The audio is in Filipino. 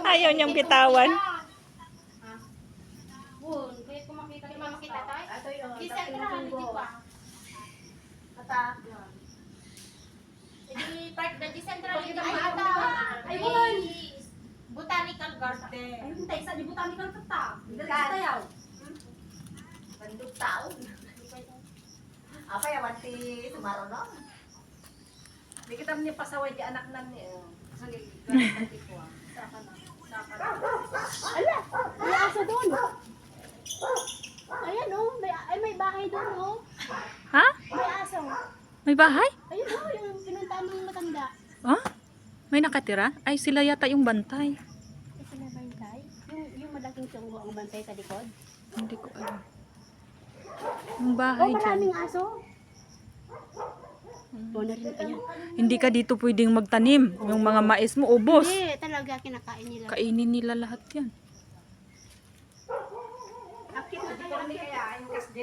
Ayaw niyang bitawan. Bun, kaya kung makita tayo. Ato yun. Di sentrahan, di ba? Ata. Di part na di central. Pagkita Ay, mo, ata. ay, Ay, Botanical Garden. Ay, hindi tayo sa di botanical kata. Dali tayo. Bandog taon. Apa ya wanti sumaro no? Di kita niya pasaway di anak nan ni. Sige, ganti ko. Saka na. Saka na. Ala! May aso doon. Ayan oh, may bahay doon oh. Ha? May aso. May bahay? Ayun oh, yung pinuntahan ng matanda. Ha? May nakatira? Ay, sila yata yung bantay. Kasi na bantay. Yung malaking tunggo ang bantay sa likod. Hindi ko alam. Yung Oh, bahay dyan. maraming aso. Oh, narin, ayan. Hindi ka dito pwedeng magtanim. Yung mga mais mo, ubos. Hindi, talaga kinakain nila. Kainin nila lahat yan. Akit, di ko ni kaya yung kasdi